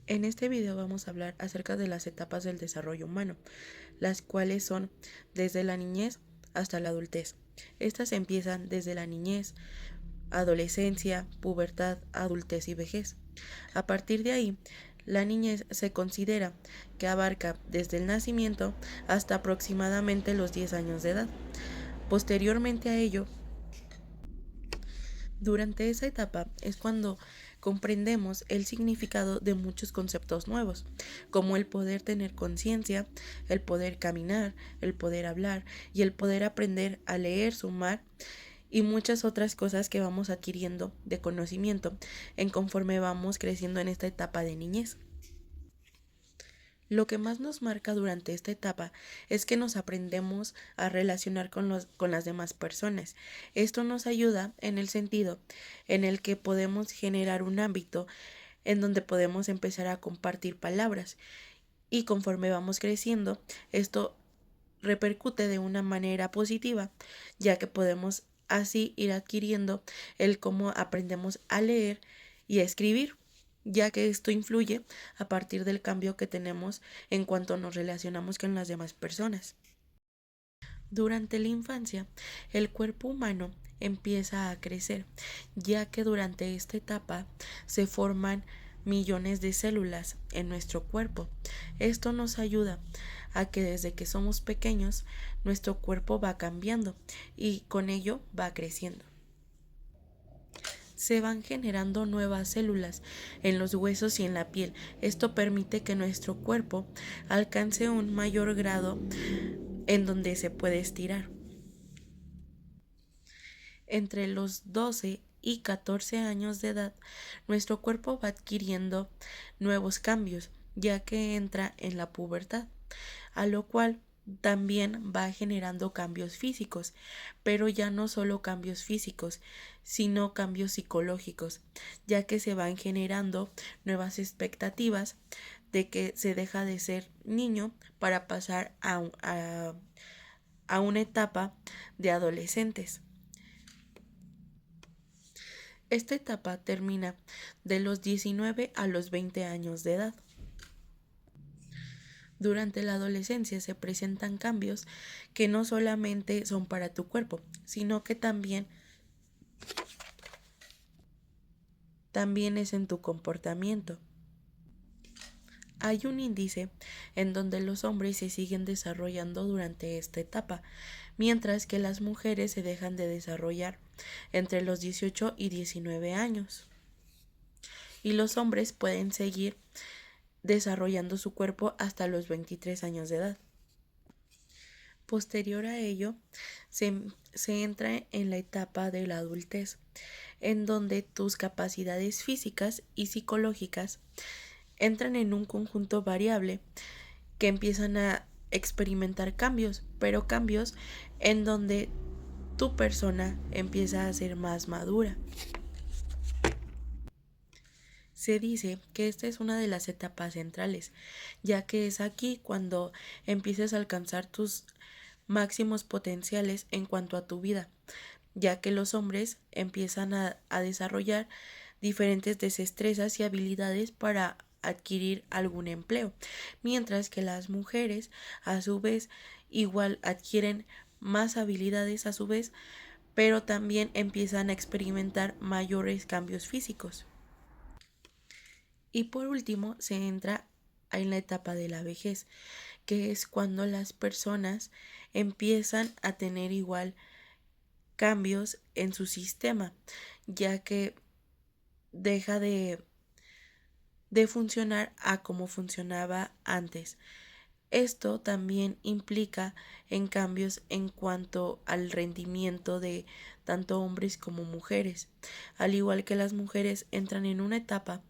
En este video vamos a hablar acerca de las etapas del desarrollo humano, las cuales son desde la niñez hasta la adultez. Estas empiezan desde la niñez, adolescencia, pubertad, adultez y vejez. A partir de ahí, la niñez se considera que abarca desde el nacimiento hasta aproximadamente los 10 años de edad. Posteriormente a ello, durante esa etapa es cuando comprendemos el significado de muchos conceptos nuevos, como el poder tener conciencia, el poder caminar, el poder hablar y el poder aprender a leer, sumar y muchas otras cosas que vamos adquiriendo de conocimiento en conforme vamos creciendo en esta etapa de niñez. Lo que más nos marca durante esta etapa es que nos aprendemos a relacionar con las demás personas. Esto nos ayuda en el sentido en el que podemos generar un ámbito en donde podemos empezar a compartir palabras y conforme vamos creciendo, esto repercute de una manera positiva, ya que podemos así ir adquiriendo el cómo aprendemos a leer y a escribir, ya que esto influye a partir del cambio que tenemos en cuanto nos relacionamos con las demás personas. Durante la infancia, el cuerpo humano empieza a crecer, ya que durante esta etapa se forman millones de células en nuestro cuerpo. Esto nos ayuda a que desde que somos pequeños, nuestro cuerpo va cambiando y con ello va creciendo. Se van generando nuevas células en los huesos y en la piel. Esto permite que nuestro cuerpo alcance un mayor grado en donde se puede estirar. Entre los 12 y 14 años de edad, nuestro cuerpo va adquiriendo nuevos cambios, ya que entra en la pubertad, a lo cual también va generando cambios físicos, pero ya no solo cambios físicos, sino cambios psicológicos, ya que se van generando nuevas expectativas de que se deja de ser niño para pasar a una etapa de adolescentes. Esta etapa termina de los 19 a los 20 años de edad. Durante la adolescencia se presentan cambios que no solamente son para tu cuerpo, sino que también es en tu comportamiento. Hay un índice en donde los hombres se siguen desarrollando durante esta etapa, mientras que las mujeres se dejan de desarrollar entre los 18 y 19 años. Y los hombres pueden seguir desarrollando su cuerpo hasta los 23 años de edad. Posterior a ello, se entra en la etapa de la adultez, en donde tus capacidades físicas y psicológicas entran en un conjunto variable que empiezan a experimentar cambios, pero cambios en donde tu persona empieza a ser más madura. Se dice que esta es una de las etapas centrales, ya que es aquí cuando empiezas a alcanzar tus máximos potenciales en cuanto a tu vida, ya que los hombres empiezan a desarrollar diferentes destrezas y habilidades para adquirir algún empleo, mientras que las mujeres a su vez igual adquieren más habilidades a su vez, pero también empiezan a experimentar mayores cambios físicos. Y por último se entra en la etapa de la vejez, que es cuando las personas empiezan a tener igual cambios en su sistema, ya que deja de funcionar a como funcionaba antes. Esto también implica en cambios en cuanto al rendimiento de tanto hombres como mujeres, al igual que las mujeres entran en una etapa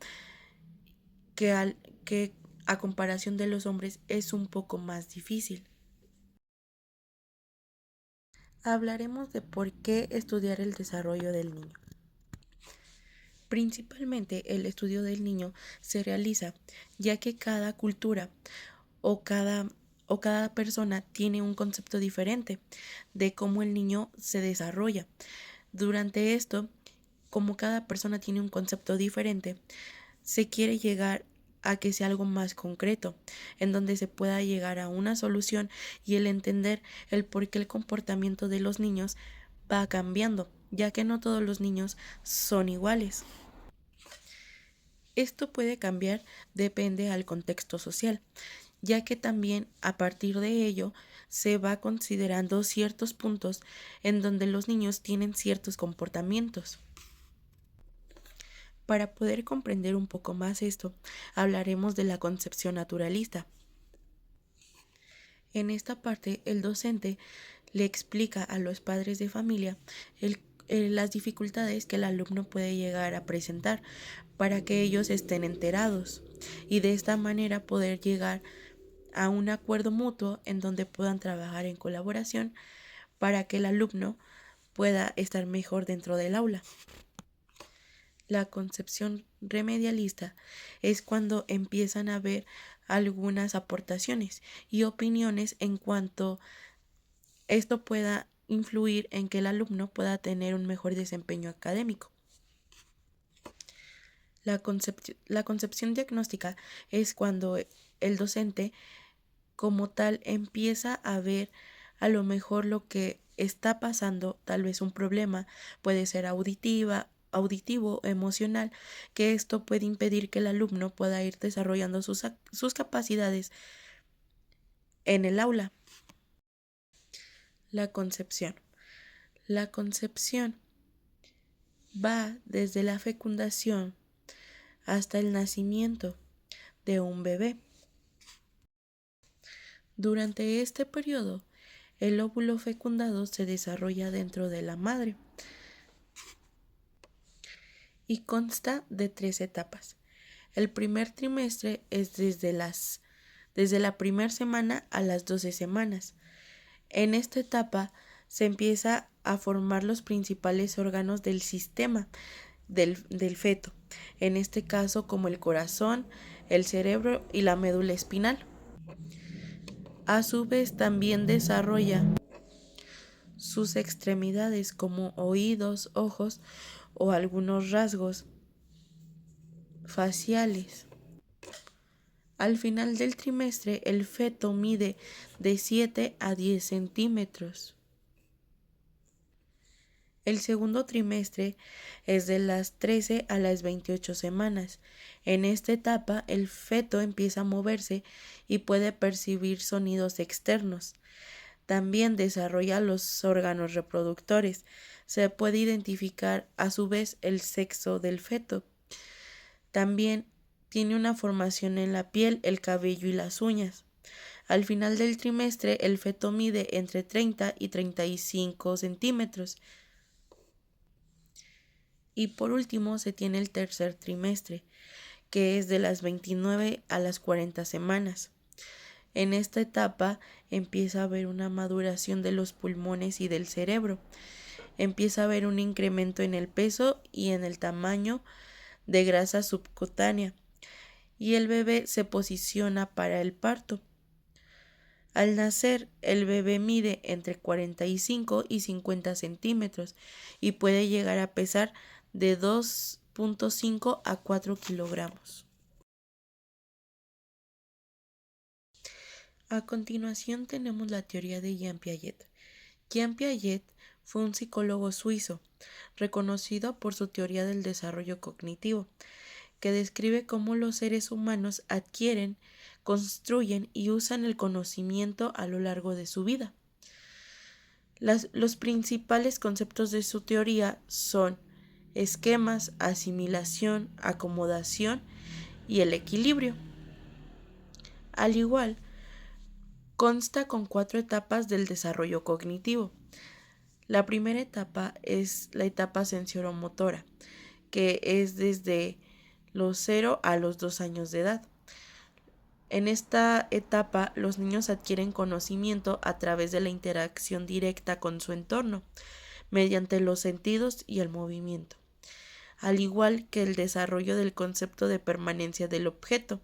que a comparación de los hombres es un poco más difícil. Hablaremos de por qué estudiar el desarrollo del niño. Principalmente el estudio del niño se realiza ya que cada cultura o cada persona tiene un concepto diferente de cómo el niño se desarrolla. Durante esto, como cada persona tiene un concepto diferente, se quiere llegar a que sea algo más concreto, en donde se pueda llegar a una solución y el entender el por qué el comportamiento de los niños va cambiando, ya que no todos los niños son iguales. Esto puede cambiar depende al contexto social, ya que también a partir de ello se va considerando ciertos puntos en donde los niños tienen ciertos comportamientos. Para poder comprender un poco más esto, hablaremos de la concepción naturalista. En esta parte, el docente le explica a los padres de familia las dificultades que el alumno puede llegar a presentar para que ellos estén enterados y de esta manera poder llegar a un acuerdo mutuo en donde puedan trabajar en colaboración para que el alumno pueda estar mejor dentro del aula. La concepción remedialista es cuando empiezan a ver algunas aportaciones y opiniones en cuanto esto pueda influir en que el alumno pueda tener un mejor desempeño académico. La concepción diagnóstica es cuando el docente como tal empieza a ver a lo mejor lo que está pasando, tal vez un problema, puede ser auditivo, emocional, que esto puede impedir que el alumno pueda ir desarrollando sus capacidades en el aula. La concepción. La concepción va desde la fecundación hasta el nacimiento de un bebé. Durante este periodo, el óvulo fecundado se desarrolla dentro de la madre y consta de 3 etapas. El primer trimestre es desde la primera semana a las 12 semanas. En esta etapa se empieza a formar los principales órganos del sistema del feto, en este caso como el corazón, el cerebro y la médula espinal. A su vez también desarrolla sus extremidades como oídos, ojos o algunos rasgos faciales. Al final del trimestre, el feto mide de 7 a 10 centímetros. El segundo trimestre es de las 13 a las 28 semanas. En esta etapa, el feto empieza a moverse y puede percibir sonidos externos. También desarrolla los órganos reproductores. Se puede identificar a su vez el sexo del feto. También tiene una formación en la piel, el cabello y las uñas. Al final del trimestre, el feto mide entre 30 y 35 centímetros. Y por último, se tiene el tercer trimestre, que es de las 29 a las 40 semanas. En esta etapa empieza a haber una maduración de los pulmones y del cerebro. Empieza a haber un incremento en el peso y en el tamaño de grasa subcutánea. Y el bebé se posiciona para el parto. Al nacer, el bebé mide entre 45 y 50 centímetros y puede llegar a pesar de 2.5 a 4 kilogramos. A continuación tenemos la teoría de Jean Piaget. Jean Piaget fue un psicólogo suizo, reconocido por su teoría del desarrollo cognitivo, que describe cómo los seres humanos adquieren, construyen y usan el conocimiento a lo largo de su vida. Los principales conceptos de su teoría son esquemas, asimilación, acomodación y el equilibrio. Al igual, consta con 4 etapas del desarrollo cognitivo. La primera etapa es la etapa sensoromotora, que es desde los 0 a los 2 años de edad. En esta etapa, los niños adquieren conocimiento a través de la interacción directa con su entorno, mediante los sentidos y el movimiento, al igual que el desarrollo del concepto de permanencia del objeto.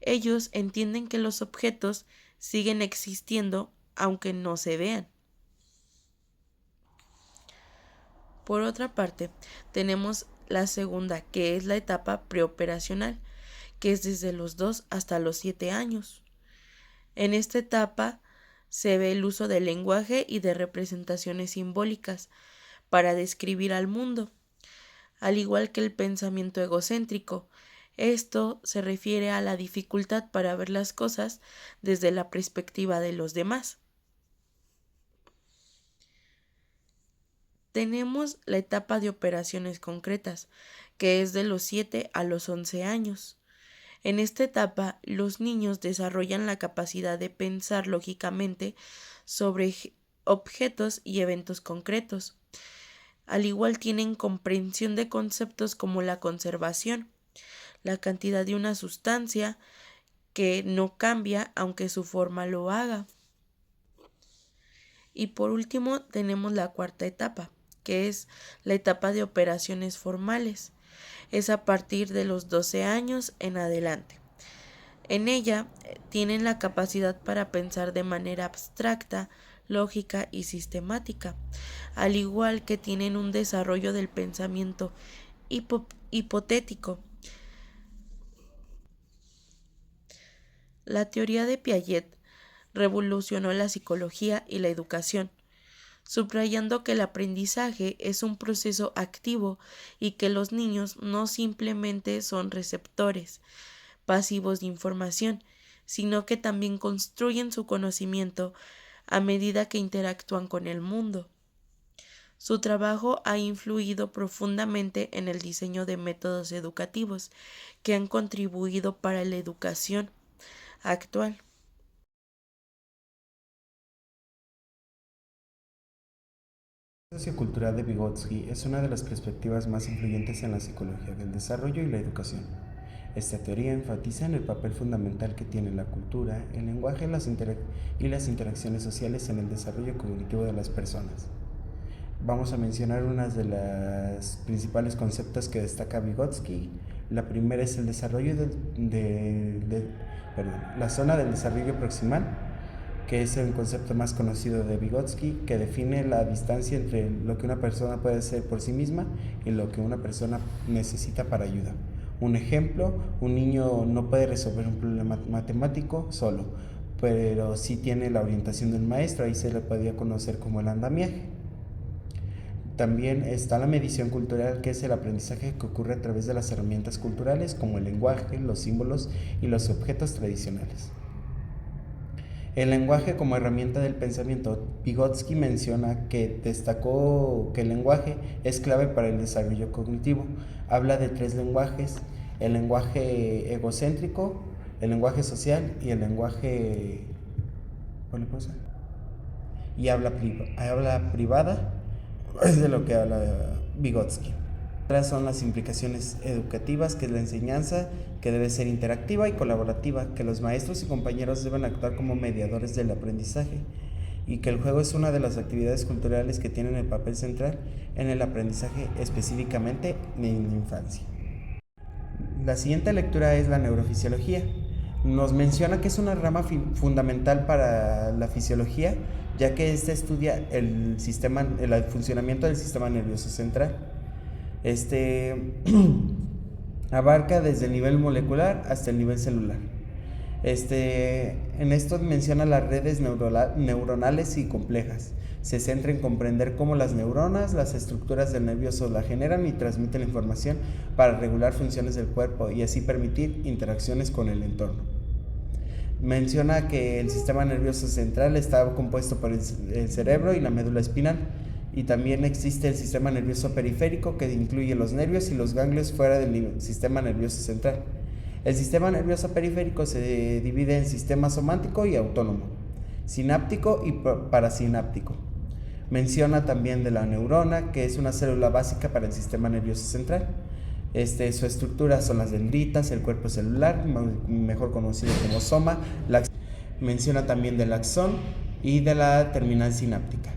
Ellos entienden que los objetos siguen existiendo aunque no se vean. Por otra parte, tenemos la segunda, que es la etapa preoperacional, que es desde los 2 hasta los 7 años. En esta etapa se ve el uso del lenguaje y de representaciones simbólicas para describir al mundo, al igual que el pensamiento egocéntrico. Esto se refiere a la dificultad para ver las cosas desde la perspectiva de los demás. Tenemos la etapa de operaciones concretas, que es de los 7 a los 11 años. En esta etapa, los niños desarrollan la capacidad de pensar lógicamente sobre objetos y eventos concretos. Al igual tienen comprensión de conceptos como la conservación, la cantidad de una sustancia que no cambia aunque su forma lo haga. Y por último tenemos la cuarta etapa, que es la etapa de operaciones formales. Es a partir de los 12 años en adelante. En ella tienen la capacidad para pensar de manera abstracta, lógica y sistemática, al igual que tienen un desarrollo del pensamiento hipotético. La teoría de Piaget revolucionó la psicología y la educación, subrayando que el aprendizaje es un proceso activo y que los niños no simplemente son receptores pasivos de información, sino que también construyen su conocimiento a medida que interactúan con el mundo. Su trabajo ha influido profundamente en el diseño de métodos educativos que han contribuido para la educación actual. La sociocultural de Vygotsky es una de las perspectivas más influyentes en la psicología del desarrollo y la educación. Esta teoría enfatiza en el papel fundamental que tiene la cultura, el lenguaje y las interacciones sociales en el desarrollo cognitivo de las personas. Vamos a mencionar unas de las principales conceptos que destaca Vygotsky. La primera es el desarrollo la zona del desarrollo proximal, que es el concepto más conocido de Vygotsky, que define la distancia entre lo que una persona puede hacer por sí misma y lo que una persona necesita para ayuda. Un ejemplo, un niño no puede resolver un problema matemático solo, pero sí tiene la orientación del maestro, ahí se le podría conocer como el andamiaje. También está la medición cultural, que es el aprendizaje que ocurre a través de las herramientas culturales como el lenguaje, los símbolos y los objetos tradicionales. El lenguaje como herramienta del pensamiento. Vygotsky menciona que destacó que el lenguaje es clave para el desarrollo cognitivo. Habla de 3 lenguajes: el lenguaje egocéntrico, el lenguaje social y el lenguaje y habla privada. Es de lo que habla Vygotsky. Otras son las implicaciones educativas, que es la enseñanza, que debe ser interactiva y colaborativa, que los maestros y compañeros deben actuar como mediadores del aprendizaje, y que el juego es una de las actividades culturales que tienen el papel central en el aprendizaje, específicamente en la infancia. La siguiente lectura es la neurofisiología. Nos menciona que es una rama fundamental para la fisiología, ya que ésta estudia el funcionamiento del sistema nervioso central. Abarca desde el nivel molecular hasta el nivel celular. En esto menciona las redes neuronales y complejas. Se centra en comprender cómo las neuronas, las estructuras del nervioso la generan y transmiten la información para regular funciones del cuerpo y así permitir interacciones con el entorno. Menciona que el sistema nervioso central está compuesto por el cerebro y la médula espinal, y también existe el sistema nervioso periférico, que incluye los nervios y los ganglios fuera del sistema nervioso central. El sistema nervioso periférico se divide en sistema somático y autónomo, sináptico y parasináptico. Menciona también de la neurona, que es una célula básica para el sistema nervioso central. Su estructura son las dendritas, el cuerpo celular, mejor conocido como soma. Menciona también del axón y de la terminal sináptica.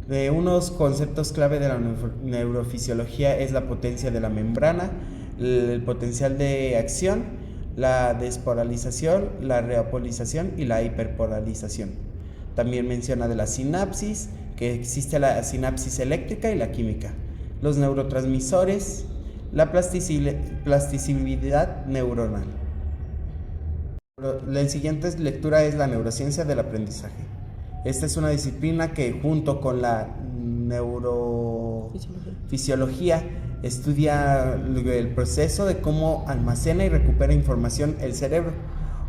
De unos conceptos clave de la neurofisiología es la potencia de la membrana, el potencial de acción, la despolarización, la reapolarización y la hiperpolarización. También menciona de la sinapsis, que existe la sinapsis eléctrica y la química, los neurotransmisores, La plasticidad neuronal. La siguiente lectura es la neurociencia del aprendizaje. Esta es una disciplina que junto con la neurofisiología estudia el proceso de cómo almacena y recupera información el cerebro.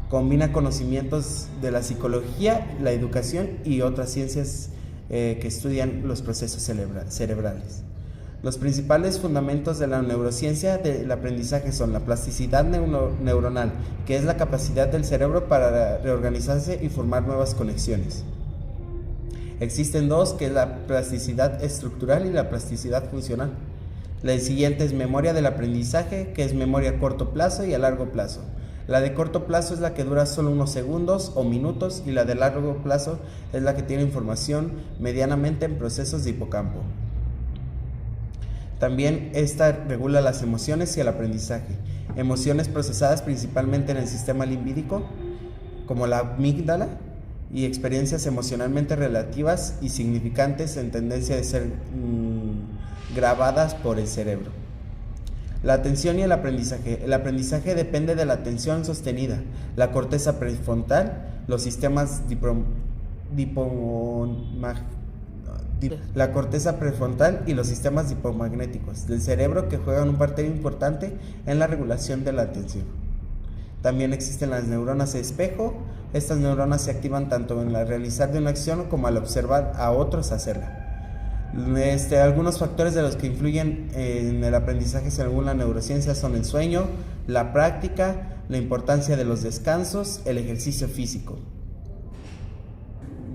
Combina conocimientos de la psicología, la educación y otras ciencias que estudian los procesos cerebrales. Los principales fundamentos de la neurociencia del aprendizaje son la plasticidad neuronal, que es la capacidad del cerebro para reorganizarse y formar nuevas conexiones. Existen dos, que es la plasticidad estructural y la plasticidad funcional. La siguiente es memoria del aprendizaje, que es memoria a corto plazo y a largo plazo. La de corto plazo es la que dura solo unos segundos o minutos, y la de largo plazo es la que tiene información medianamente en procesos de hipocampo. También esta regula las emociones y el aprendizaje. Emociones procesadas principalmente en el sistema límbico, como la amígdala, y experiencias emocionalmente relativas y significantes en tendencia de ser grabadas por el cerebro. La atención y el aprendizaje. El aprendizaje depende de la atención sostenida, la corteza prefrontal, los sistemas la corteza prefrontal y los sistemas dipomagnéticos del cerebro, que juegan un papel importante en la regulación de la atención. También existen las neuronas espejo. Estas neuronas se activan tanto en la realizar de una acción como al observar a otros hacerla. Algunos factores de los que influyen en el aprendizaje según la neurociencia son el sueño, la práctica, la importancia de los descansos, el ejercicio físico.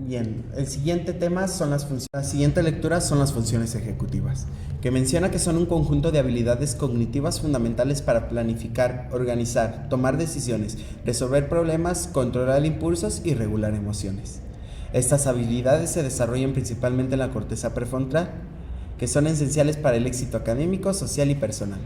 Bien, el siguiente tema son las funciones. La siguiente lectura son las funciones ejecutivas, que menciona que son un conjunto de habilidades cognitivas fundamentales para planificar, organizar, tomar decisiones, resolver problemas, controlar impulsos y regular emociones. Estas habilidades se desarrollan principalmente en la corteza prefrontal, que son esenciales para el éxito académico, social y personal.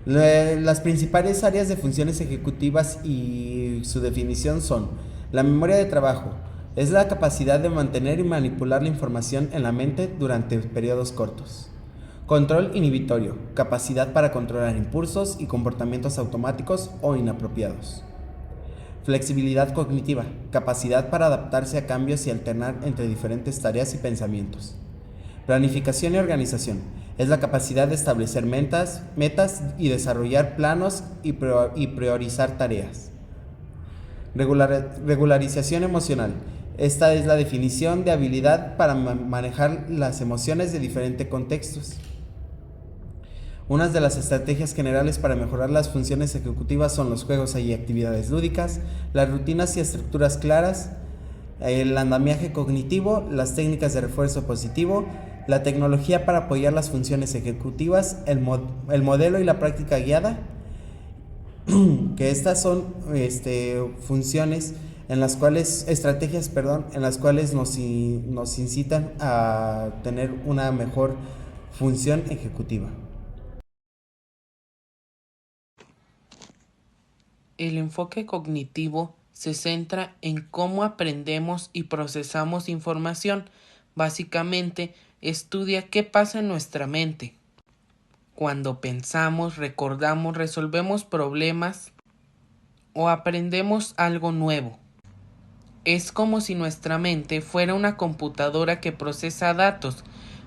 Las principales áreas de funciones ejecutivas y su definición son: la memoria de trabajo. Es la capacidad de mantener y manipular la información en la mente durante periodos cortos. Control inhibitorio. Capacidad para controlar impulsos y comportamientos automáticos o inapropiados. Flexibilidad cognitiva. Capacidad para adaptarse a cambios y alternar entre diferentes tareas y pensamientos. Planificación y organización. Es la capacidad de establecer metas y desarrollar planos y priorizar tareas. Regularización emocional. Esta es la definición de habilidad para manejar las emociones de diferentes contextos. Unas de las estrategias generales para mejorar las funciones ejecutivas son los juegos y actividades lúdicas, las rutinas y estructuras claras, el andamiaje cognitivo, las técnicas de refuerzo positivo, la tecnología para apoyar las funciones ejecutivas, el modelo y la práctica guiada, que estas son funciones en las cuales, en las cuales nos incitan a tener una mejor función ejecutiva. El enfoque cognitivo se centra en cómo aprendemos y procesamos información. Básicamente, estudia qué pasa en nuestra mente cuando pensamos, recordamos, resolvemos problemas o aprendemos algo nuevo. Es como si nuestra mente fuera una computadora que procesa datos,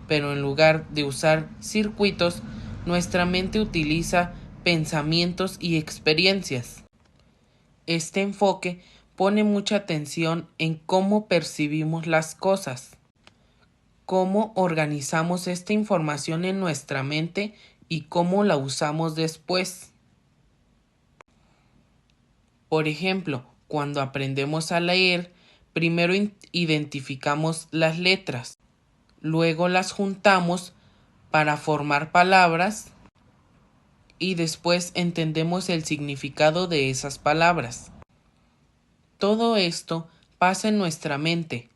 pero en lugar de usar circuitos, nuestra mente utiliza pensamientos y experiencias. Este enfoque pone mucha atención en cómo percibimos las cosas, cómo organizamos esta información en nuestra mente y cómo la usamos después. Por ejemplo, cuando aprendemos a leer, primero identificamos las letras, luego las juntamos para formar palabras y después entendemos el significado de esas palabras. Todo esto pasa en nuestra mente,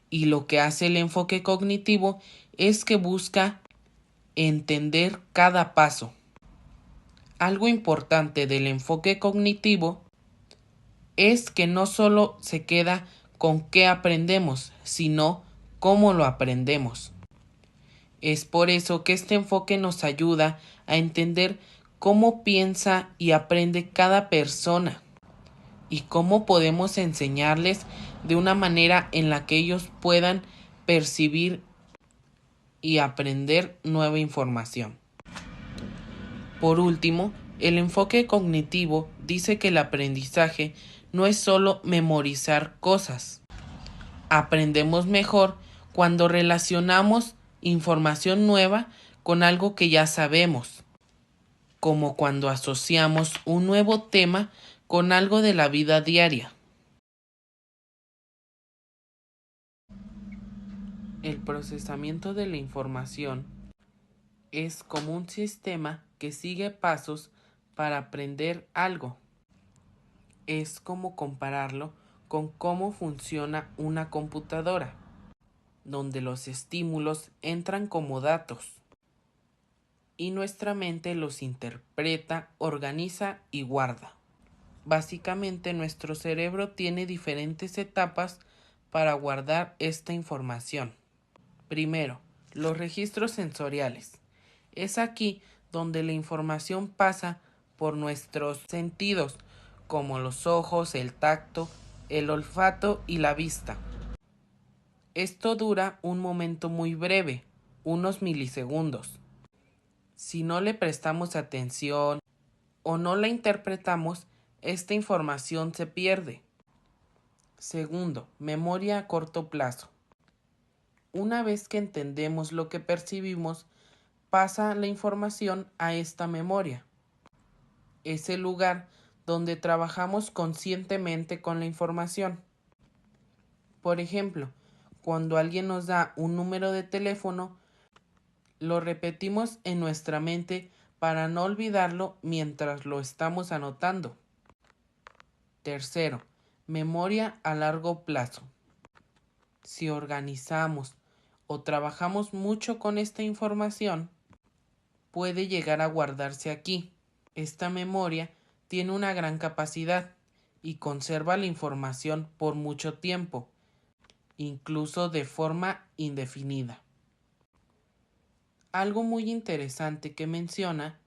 y lo que hace el enfoque cognitivo es que busca entender cada paso. Algo importante del enfoque cognitivo es que no solo se queda con qué aprendemos, sino cómo lo aprendemos. Es por eso que este enfoque nos ayuda a entender cómo piensa y aprende cada persona y cómo podemos enseñarles de una manera en la que ellos puedan percibir y aprender nueva información. Por último, el enfoque cognitivo dice que el aprendizaje no es solo memorizar cosas. Aprendemos mejor cuando relacionamos información nueva con algo que ya sabemos, como cuando asociamos un nuevo tema con algo de la vida diaria. El procesamiento de la información es como un sistema que sigue pasos para aprender algo. Es como compararlo con cómo funciona una computadora, donde los estímulos entran como datos y nuestra mente los interpreta, organiza y guarda. Básicamente nuestro cerebro tiene diferentes etapas para guardar esta información. Primero, los registros sensoriales. Es aquí donde la información pasa por nuestros sentidos, como los ojos, el tacto, el olfato y la vista. Esto dura un momento muy breve, unos milisegundos. Si no le prestamos atención o no la interpretamos, esta información se pierde. Segundo, memoria a corto plazo. Una vez que entendemos lo que percibimos, pasa la información a esta memoria. Es el lugar donde trabajamos conscientemente con la información. Por ejemplo, cuando alguien nos da un número de teléfono, lo repetimos en nuestra mente para no olvidarlo mientras lo estamos anotando. Tercero, memoria a largo plazo. Si organizamos o trabajamos mucho con esta información, puede llegar a guardarse aquí. Esta memoria tiene una gran capacidad y conserva la información por mucho tiempo, incluso de forma indefinida. Algo muy interesante que menciona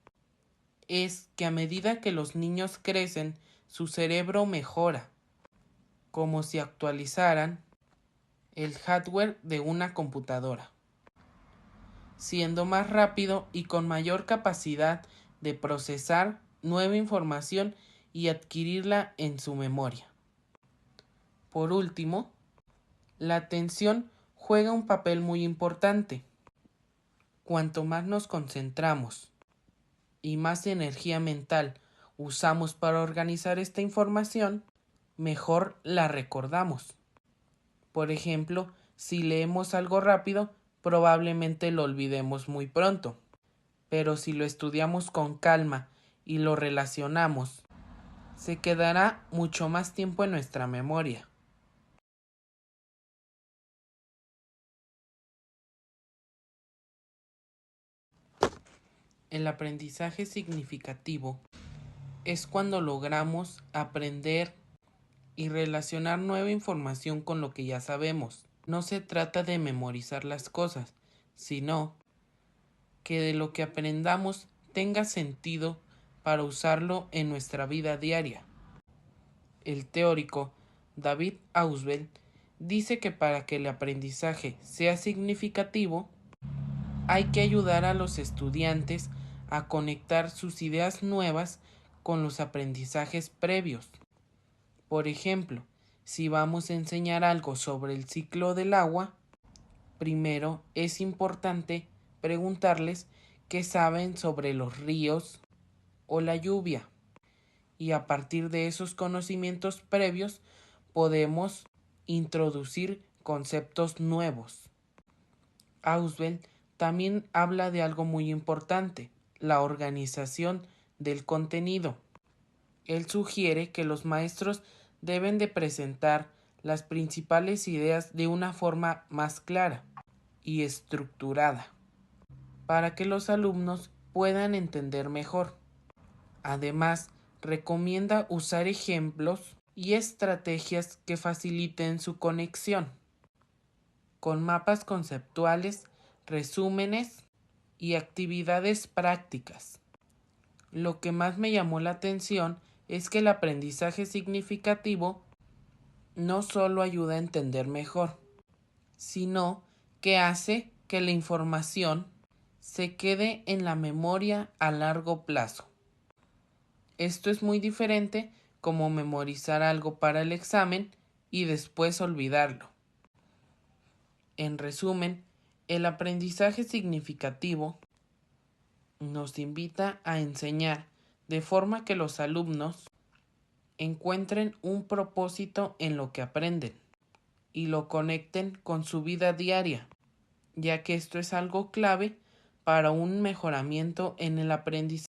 es que a medida que los niños crecen, su cerebro mejora, como si actualizaran el hardware de una computadora, siendo más rápido y con mayor capacidad de procesar nueva información y adquirirla en su memoria. Por último, la atención juega un papel muy importante. Cuanto más nos concentramos y más energía mental usamos para organizar esta información, mejor la recordamos. Por ejemplo, si leemos algo rápido, probablemente lo olvidemos muy pronto. Pero si lo estudiamos con calma y lo relacionamos, se quedará mucho más tiempo en nuestra memoria. El aprendizaje significativo es cuando logramos aprender y relacionar nueva información con lo que ya sabemos. No se trata de memorizar las cosas, sino que de lo que aprendamos tenga sentido para usarlo en nuestra vida diaria. El teórico David Ausubel dice que para que el aprendizaje sea significativo, hay que ayudar a los estudiantes a conectar sus ideas nuevas con los aprendizajes previos. Por ejemplo, si vamos a enseñar algo sobre el ciclo del agua, primero es importante preguntarles qué saben sobre los ríos o la lluvia, y a partir de esos conocimientos previos podemos introducir conceptos nuevos. Ausubel también habla de algo muy importante, la organización del contenido. Él sugiere que los maestros deben de presentar las principales ideas de una forma más clara y estructurada, para que los alumnos puedan entender mejor. Además, recomienda usar ejemplos y estrategias que faciliten su conexión, con mapas conceptuales, resúmenes y actividades prácticas. Lo que más me llamó la atención es que el aprendizaje significativo no solo ayuda a entender mejor, sino que hace que la información se quede en la memoria a largo plazo. Esto es muy diferente como memorizar algo para el examen y después olvidarlo. En resumen, el aprendizaje significativo nos invita a enseñar de forma que los alumnos encuentren un propósito en lo que aprenden y lo conecten con su vida diaria, ya que esto es algo clave para un mejoramiento en el aprendizaje.